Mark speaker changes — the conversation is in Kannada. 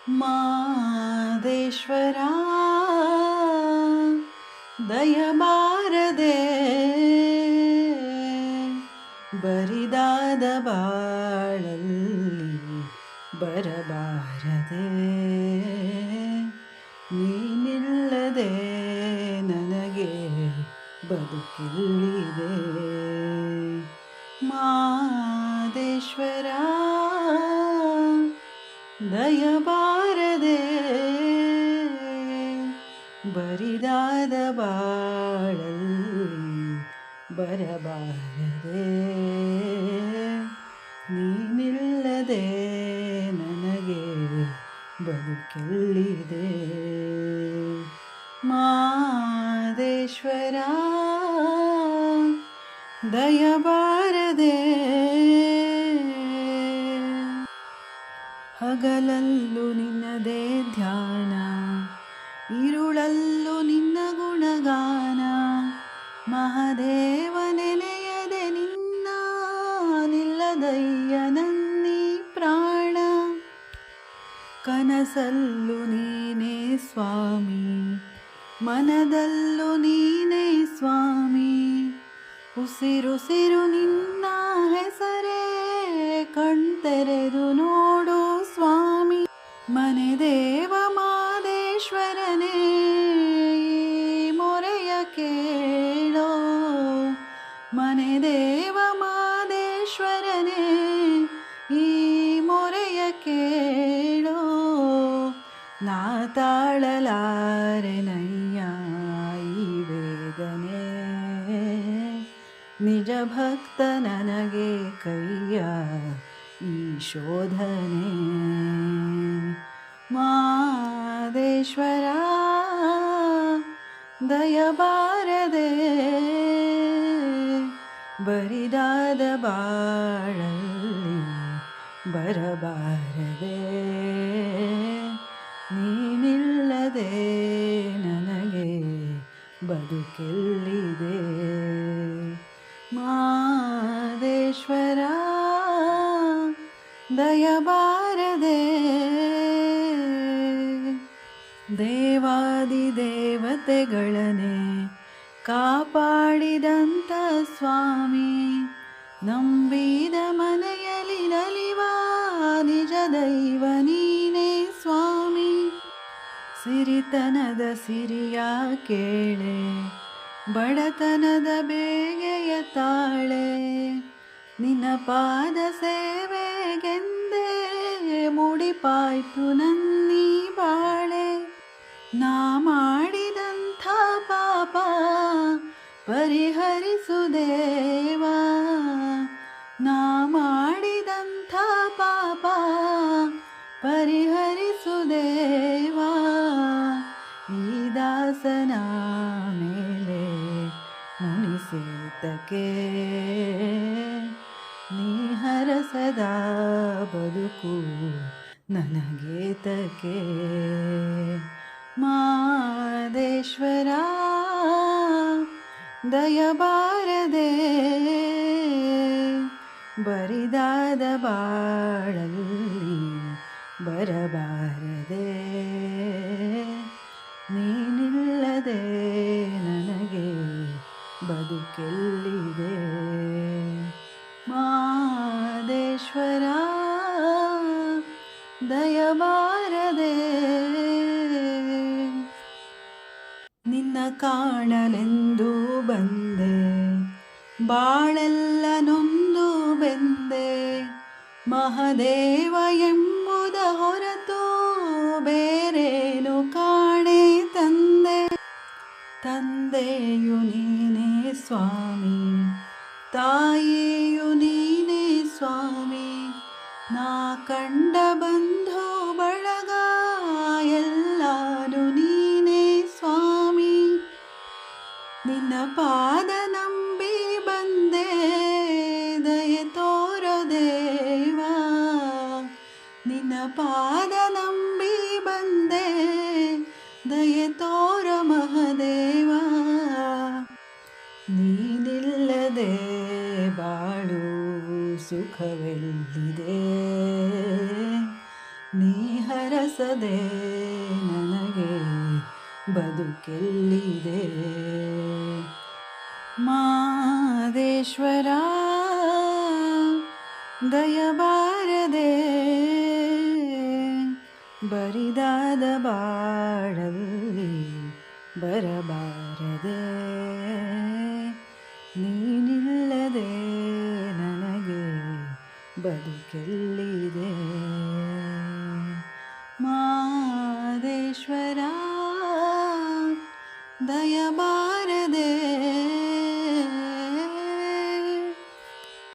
Speaker 1: ಮಾದೇಶ್ವರ ದಯಬಾರದೆ ಬರಿದಾದ ಬಾಳಲ್ಲಿ ಬರಬಾರದೆ ನೀನಿಲ್ಲದೆ ನನಗೆ ಬದುಕಿಲ್ಲಿದೆ ಮಾದೇಶ್ವರ ದಯಬಾರದೆ ಬರಿದಾದ ಬಾಳಲ್ಲಿ ಬರಬಾರದೆ ನೀನಿಲ್ಲದೆ ನನಗೆ ಬದುಕೆಲ್ಲಿದೆ ಮಾದೇಶ್ವರ ದಯಬಾರದೆ ಹಗಲಲ್ಲೂ ನಿನ್ನದೇ ಧ್ಯಾನ ಇರುಳಲ್ಲೂ ನಿನ್ನ ಗುಣಗಾನ ಮಹಾದೇವ ನೆನೆಯದೆ ನಿನ್ನ ನಿಲ್ಲದಯ್ಯ ನನ್ನೀ ಪ್ರಾಣ ಕನಸಲ್ಲೂ ನೀನೇ ಸ್ವಾಮಿ ಮನದಲ್ಲೂ ನೀನೇ ಸ್ವಾಮಿ ಉಸಿರುಸಿರು ನಿನ್ನ ಹೆಸರೇ ಕಣ್ತೆರೆದು ನೋಡು ಸ್ವಾಮಿ ಮನೆ ದೇವ ಮಾದೇಶ್ವರನೇ ಮೊರೆಯ ಕೇಳೋ ಮನೆ ದೇವ ಮಾದೇಶ್ವರನೇ ಈ ಮೊರೆಯ ಕೇಳೋ ನಾ ತಾಳಲಾರೆನಯ್ಯ ಈ ವೇದನೆ ನಿಜ ಭಕ್ತ ನನಗೆ ಕೈಯ ಈ ಶೋಧನೆ ಮಾದೇಶ್ವರ ದಯಬಾರದೆ ಬರಿದಾದ ಬಾಳಲ್ಲಿ ಬರಬಾರದೆ ನೀನಿಲ್ಲದೆ ನನಗೆ ಬದುಕೆಲ್ಲಿದೆ ಮಾದೇಶ್ವರ ದಯಬಾರದೆ ದೇವಾದಿ ದೇವತೆಗಳನ್ನೇ ಕಾಪಾಡಿದಂಥ ಸ್ವಾಮಿ ನಂಬಿದ ಮನೆಯಲ್ಲಿ ನಲಿವ ನಿಜ ದೈವ ನೀನೇ ಸ್ವಾಮಿ ಸಿರಿತನದ ಸಿರಿಯ ಕೇಳೆ ಬಡತನದ ಬೇಗೆಯ ತಾಳೆ ನಿನ್ನ ಪಾದ ಸೇವೆಗೆಂದೇ ಮುಡಿಪಾಯ್ತು ನನ್ನೀ ಬಾಳೆ ನಾ ಮಾಡಿದಂಥ ಪಾಪ ಪರಿಹರಿಸು ದೇವಾ ನಾ ಮಾಡಿದಂಥ ಪಾಪ ಪರಿಹರಿಸು ದೇವಾ ಈ ದಾಸನ ಮೇಲೆ ಮುನಿಸೇತಕ್ಕೆ ನೀ ಹರಸದ ಬದುಕು ನನಗೇತಕ್ಕೆ ಮಾದೇಶ್ವರ ದಯಬಾರದೆ ಬರಿದಾದ ಬಾಳಲ್ಲಿ ಬರಬಾರದೆ ನೀನಿಲ್ಲದೆ ನನಗೆ ಬದುಕೆಲ್ಲಿದೆ ಮಾದೇಶ್ವರ ದಯಬಾರದೆ ನಿನ್ನ ಕಾಣಲೆಂದು ಬಂದೆ ಬಾಳೆಲ್ಲ ನೊಂದು ಬೆಂದೆ ಮಹಾದೇವ ಎಂಬುದ ಹೊರತು ಬೇರೇನು ಕಾಣೆ ತಂದೆ ತಂದೆಯು ನೀನೇ ಸ್ವಾಮಿ ತಾಯಿಯು ನೀನೇ ಸ್ವಾಮಿ ನಾ ಕಂಡ ಬಂಧು ಬಳಗ ಎಲ್ಲಾನು ನೀನೇ ಸ್ವಾಮಿ ನಿನ್ನ ಪಾದ ನಂಬಿ ಬಂದೆ ದಯೆ ತೋರೋ ದೇವಾ ನಿನ್ನ ಪಾದ ನಂಬಿ ಬಂದೆ ದಯೆ ತೋರೋ ಮಹಾದೇವ ನೀನಿಲ್ಲದೆ ಬಾಳು ಸುಖವೆಲ್ಲಿದೆ ನೀ ಹರ ಹರಸದೆ ನನಗೆ ಬದುಕೆಲ್ಲಿದೆ. ಮಾದೇಶ್ವರ ದಯಬಾರದೆ ಬರಿದಾದ ಬಾಳಲ್ಲಿ ಬರಬಾರದೆ. ನೀನಿಲ್ಲದೆ ನನಗೆ ಬದುಕೆಲ್ಲಿದೆ. ಮಾದೇಶ್ವರ ದಯಬಾರದೆ